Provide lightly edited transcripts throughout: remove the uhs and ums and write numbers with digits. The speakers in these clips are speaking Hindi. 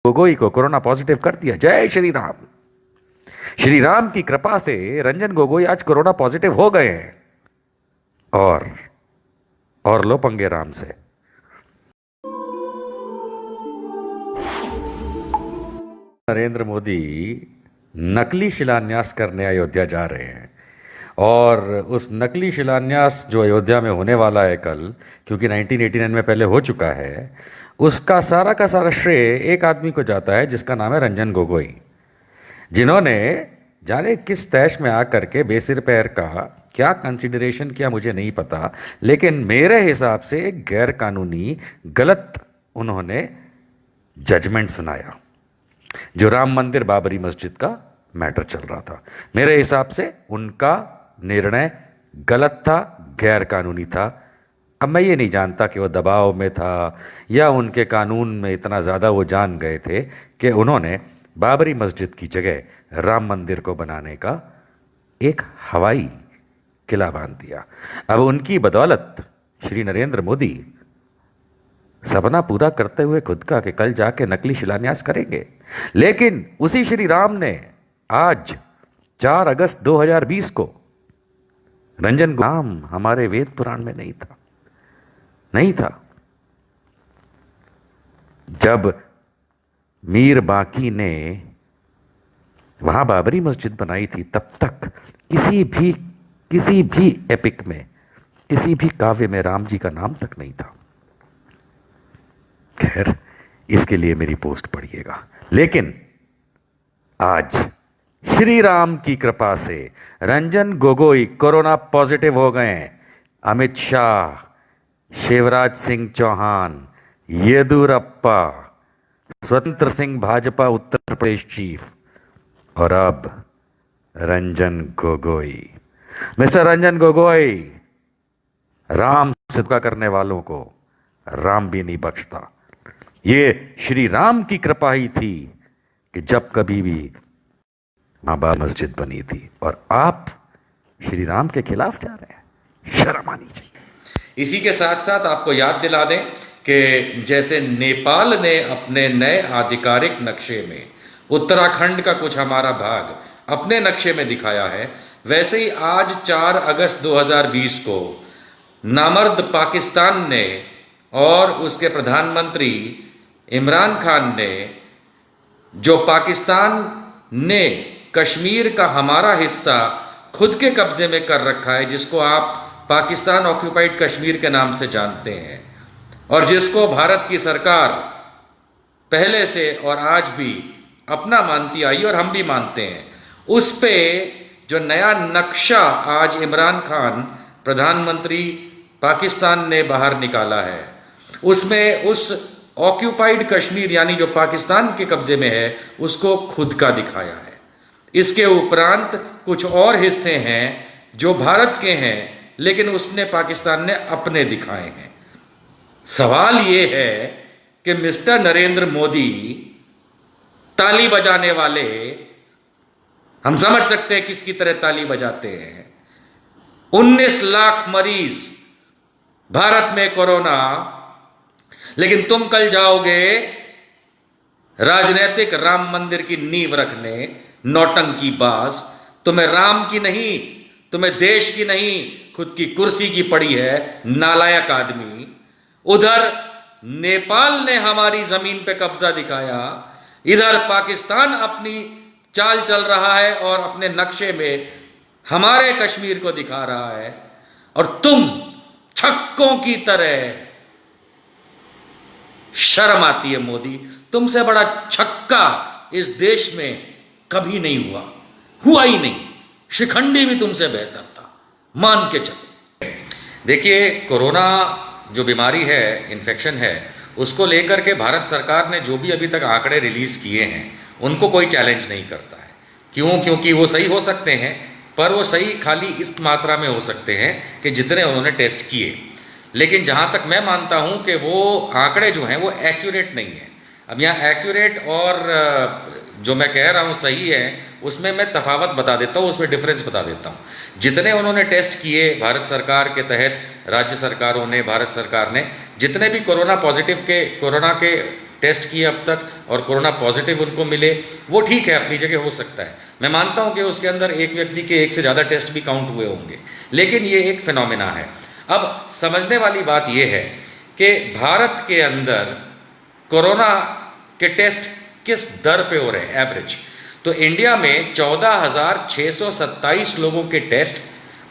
गोगोई को कोरोना पॉजिटिव कर दिया। जय श्री राम। श्री राम की कृपा से रंजन गोगोई आज कोरोना पॉजिटिव हो गए हैं। और लो पंगे राम से। नरेंद्र मोदी नकली शिलान्यास करने अयोध्या जा रहे हैं और उस नकली शिलान्यास जो अयोध्या में होने वाला है कल, क्योंकि 1989 में पहले हो चुका है, उसका सारा का सारा श्रेय एक आदमी को जाता है जिसका नाम है रंजन गोगोई, जिन्होंने जाने किस तैश में आकर के बेसिर पैर का क्या कंसिडरेशन किया मुझे नहीं पता, लेकिन मेरे हिसाब से एक गैर कानूनी गलत उन्होंने जजमेंट सुनाया। जो राम मंदिर बाबरी मस्जिद का मैटर चल रहा था, मेरे हिसाब से उनका निर्णय गलत था, गैर कानूनी था। अब मैं ये नहीं जानता कि वो दबाव में था या उनके कानून में इतना ज़्यादा वो जान गए थे कि उन्होंने बाबरी मस्जिद की जगह राम मंदिर को बनाने का एक हवाई किला बांध दिया। अब उनकी बदौलत श्री नरेंद्र मोदी सपना पूरा करते हुए खुद का कि कल जाके नकली शिलान्यास करेंगे, लेकिन उसी श्री राम ने आज 4 अगस्त 2020 को रंजन नाम हमारे वेद पुराण में नहीं था। जब मीर बाकी ने वहां बाबरी मस्जिद बनाई थी, तब तक किसी भी एपिक में, किसी भी काव्य में राम जी का नाम तक नहीं था। खैर, इसके लिए मेरी पोस्ट पढ़िएगा। लेकिन आज श्री राम की कृपा से रंजन गोगोई कोरोना पॉजिटिव हो गए हैं। अमित शाह, शिवराज सिंह चौहान, येदुरप्पा, स्वतंत्र सिंह भाजपा उत्तर प्रदेश चीफ, और अब रंजन गोगोई। मिस्टर रंजन गोगोई, राम सिद्ध करने वालों को राम भी नहीं बख्शता। ये श्री राम की कृपा ही थी कि जब कभी भी बाबा मस्जिद बनी थी, और आप श्री राम के खिलाफ जा रहे हैं। शर्म आनी चाहिए। इसी के साथ साथ आपको याद दिला दें कि जैसे नेपाल ने अपने नए आधिकारिक नक्शे में उत्तराखंड का कुछ हमारा भाग अपने नक्शे में दिखाया है, वैसे ही आज 4 अगस्त 2020 को नामर्द पाकिस्तान ने और उसके प्रधानमंत्री इमरान खान ने, जो पाकिस्तान ने कश्मीर का हमारा हिस्सा खुद के कब्जे में कर रखा है, जिसको आप पाकिस्तान ऑक्यूपाइड कश्मीर के नाम से जानते हैं, और जिसको भारत की सरकार पहले से और आज भी अपना मानती आई और हम भी मानते हैं, उस पे जो नया नक्शा आज इमरान खान प्रधानमंत्री पाकिस्तान ने बाहर निकाला है, उसमें उस ऑक्यूपाइड कश्मीर यानी जो पाकिस्तान के कब्जे में है उसको खुद का दिखाया है। इसके उपरांत कुछ और हिस्से हैं जो भारत के हैं, लेकिन उसने पाकिस्तान ने अपने दिखाए हैं। सवाल ये है कि मिस्टर नरेंद्र मोदी ताली बजाने वाले, हम समझ सकते हैं किसकी तरह ताली बजाते हैं। 19 लाख मरीज भारत में कोरोना, लेकिन तुम कल जाओगे राजनीतिक राम मंदिर की नींव रखने, नौटंकी बाज। तुम्हें राम की नहीं, तुम्हें देश की नहीं, खुद की कुर्सी की पड़ी है, नालायक आदमी। उधर नेपाल ने हमारी जमीन पे कब्जा दिखाया, इधर पाकिस्तान अपनी चाल चल रहा है और अपने नक्शे में हमारे कश्मीर को दिखा रहा है, और तुम छक्कों की तरह। शर्म आती है मोदी, तुमसे बड़ा छक्का इस देश में कभी नहीं हुआ ही नहीं। शिखंडी भी तुमसे बेहतर था, मान के चलो। देखिए, कोरोना जो बीमारी है, इन्फेक्शन है, उसको लेकर के भारत सरकार ने जो भी अभी तक आंकड़े रिलीज किए हैं, उनको कोई चैलेंज नहीं करता है। क्यों? क्योंकि वो सही हो सकते हैं, पर वो सही खाली इस मात्रा में हो सकते हैं कि जितने उन्होंने टेस्ट किए। लेकिन जहाँ तक मैं मानता हूँ कि वो आंकड़े जो हैं वो एक्यूरेट नहीं है। अब यहाँ एक्यूरेट और जो मैं कह रहा हूँ सही है, उसमें मैं तफावत बता देता हूँ, उसमें डिफरेंस बता देता हूँ। जितने उन्होंने टेस्ट किए भारत सरकार के तहत, राज्य सरकारों ने, भारत सरकार ने जितने भी कोरोना के टेस्ट किए अब तक और कोरोना पॉजिटिव उनको मिले, वो ठीक है, अपनी जगह हो सकता है। मैं मानता हूं कि उसके अंदर एक व्यक्ति के एक से ज़्यादा टेस्ट भी काउंट हुए होंगे, लेकिन ये एक फिनोमिना है। अब समझने वाली बात ये है कि भारत के अंदर कोरोना के टेस्ट किस दर पे हो रहे हैं एवरेज। तो इंडिया में 14,627 लोगों के टेस्ट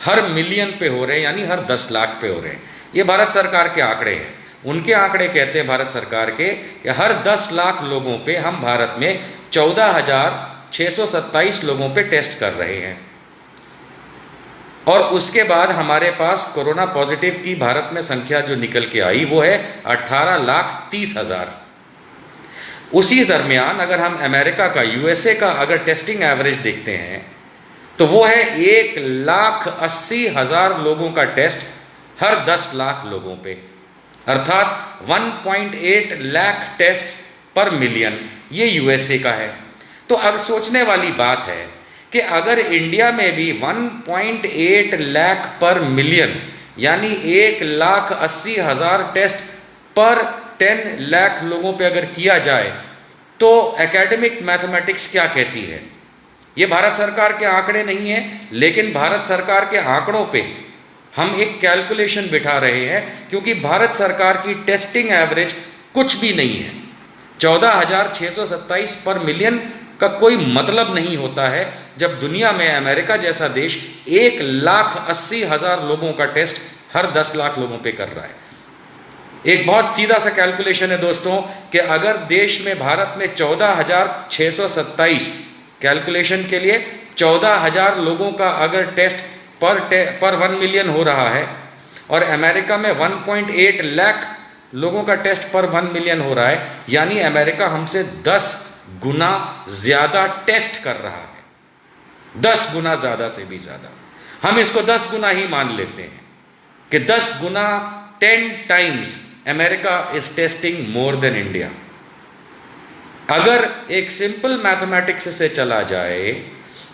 हर मिलियन पे हो रहे हैं, यानी हर 10 लाख पे हो रहे हैं। ये भारत सरकार के आंकड़े हैं। उनके आंकड़े कहते हैं भारत सरकार के कि हर 10 लाख लोगों पे हम भारत में 14,627 लोगों पे टेस्ट कर रहे हैं। और उसके बाद हमारे पास कोरोना पॉजिटिव की भारत में संख्या जो निकल के आई वो है 18,30,000। उसी दरमियान अगर हम अमेरिका का, यूएसए का अगर टेस्टिंग एवरेज देखते हैं तो वो है 1,80,000 लोगों का टेस्ट हर 10 लाख लोगों पे, अर्थात 1.8 लाख टेस्ट पर मिलियन। ये यूएसए का है। तो अब सोचने वाली बात है कि अगर इंडिया में भी 1.8 लाख पर मिलियन यानी 1,80,000 टेस्ट पर 10 लाख लोगों पे अगर किया जाए तो एकेडमिक मैथमेटिक्स क्या कहती है। ये भारत सरकार के आंकड़े नहीं है, लेकिन भारत सरकार के आंकड़ों पे हम एक कैलकुलेशन बिठा रहे हैं, क्योंकि भारत सरकार की टेस्टिंग एवरेज कुछ भी नहीं है। 14,627 पर मिलियन का कोई मतलब नहीं होता है जब दुनिया में अमेरिका जैसा देश 1,80,000 लोगों का टेस्ट हर 10 लाख लोगों पे कर रहा है। एक बहुत सीधा सा कैलकुलेशन है दोस्तों कि अगर देश में, भारत में 14,627, कैलकुलेशन के लिए 14,000 लोगों का अगर टेस्ट पर 1 मिलियन हो रहा है और अमेरिका में 1.8 लाख लोगों का टेस्ट पर 1 मिलियन हो रहा है, यानी अमेरिका हमसे 10 गुना ज्यादा टेस्ट कर रहा है, 10 गुना ज्यादा से भी ज्यादा। हम इसको 10 गुना ही मान लेते हैं कि 10 गुना 10 times America is testing more than India. अगर एक सिंपल मैथमेटिक्स से चला जाए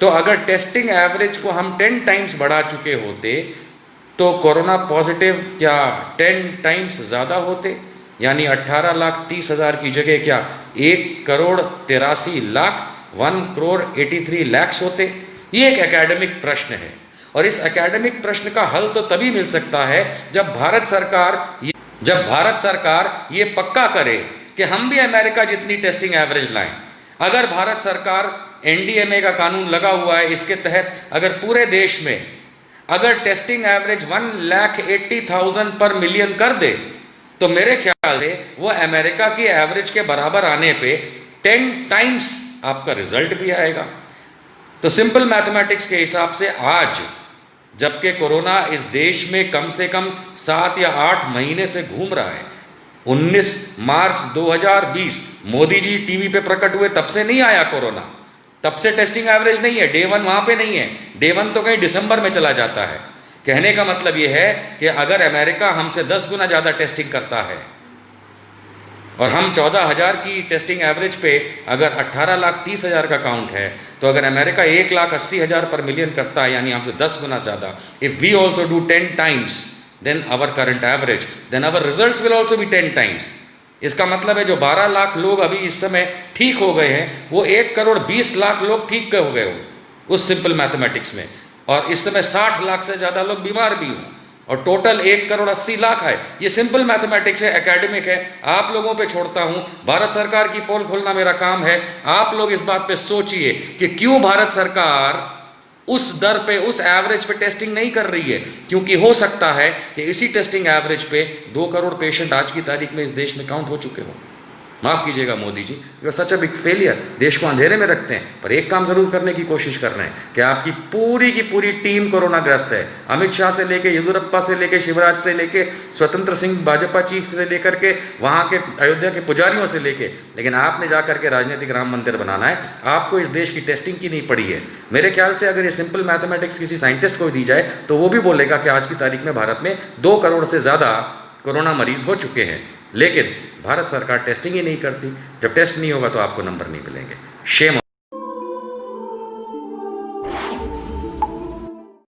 तो अगर टेस्टिंग एवरेज को हम 10 टाइम्स बढ़ा चुके होते तो कोरोना पॉजिटिव क्या 10 टाइम्स ज़्यादा होते, यानी 18,30,000 की जगह क्या 1,83,00,000 1,83,00,000 होते। ये एक एकेडमिक प्रश्न है और इस एकेडमिक प्रश्न का हल तो तभी मिल सकता है जब भारत सरकार ये पक्का करे कि हम भी अमेरिका जितनी टेस्टिंग एवरेज लाएं। अगर भारत सरकार एनडीएमए का कानून लगा हुआ है, इसके तहत अगर पूरे देश में अगर टेस्टिंग एवरेज 1,80,000 पर मिलियन कर दे तो मेरे ख्याल से वो अमेरिका की एवरेज के बराबर आने पे 10 टाइम्स आपका रिजल्ट भी आएगा। तो सिंपल मैथमेटिक्स के हिसाब से आज जबकि कोरोना इस देश में कम से कम 7 या 8 महीने से घूम रहा है, 19 मार्च 2020 मोदी जी टीवी पे प्रकट हुए, तब से नहीं आया कोरोना, तब से टेस्टिंग एवरेज नहीं है, डे 1 वहां पे नहीं है, डे 1 तो कहीं दिसंबर में चला जाता है। कहने का मतलब यह है कि अगर अमेरिका हमसे 10 गुना ज्यादा टेस्टिंग करता है और हम 14,000 की टेस्टिंग एवरेज पे अगर 18,30,000 का काउंट है, तो अगर अमेरिका 1,80,000 पर मिलियन करता है यानी हमसे 10 गुना ज्यादा, if we also do 10 times then our current average, then our results will also be 10 times. इसका मतलब है जो 12 लाख लोग अभी इस समय ठीक हो गए हैं वो 1,20,00,000 लोग ठीक हो गए हो उस सिंपल मैथमेटिक्स में, और इस समय 60 लाख से ज्यादा लोग बीमार भी हों और टोटल 1,80,00,000 है। ये सिंपल मैथमेटिक्स है, एकेडमिक है, आप लोगों पे छोड़ता हूं। भारत सरकार की पोल खोलना मेरा काम है। आप लोग इस बात पे सोचिए कि क्यों भारत सरकार उस दर पे, उस एवरेज पे टेस्टिंग नहीं कर रही है, क्योंकि हो सकता है कि इसी टेस्टिंग एवरेज पे 2 करोड़ पेशेंट आज की तारीख में इस देश में काउंट हो चुके हों। माफ कीजिएगा Modi ji, you are such a big failure. देश को अंधेरे में रखते हैं, पर एक काम जरूर करने की कोशिश कर रहे हैं कि आपकी पूरी की पूरी टीम कोरोना ग्रस्त है। अमित शाह से लेके, येदियुरप्पा से लेके, शिवराज से लेके, स्वतंत्र सिंह भाजपा चीफ से लेकर के, वहां के अयोध्या के पुजारियों से लेके, लेकिन आपने जाकर के राजनीतिक राम मंदिर बनाना है। आपको इस देश की टेस्टिंग की नहीं पड़ी है। मेरे ख्याल से अगर ये सिंपल मैथमेटिक्स किसी साइंटिस्ट को दी जाए तो वो भी बोलेगा कि आज की तारीख में भारत में 2 करोड़ से ज्यादा कोरोना मरीज हो चुके हैं, लेकिन भारत सरकार टेस्टिंग ही नहीं करती। जब टेस्ट नहीं होगा तो आपको नंबर नहीं मिलेंगे। शेम।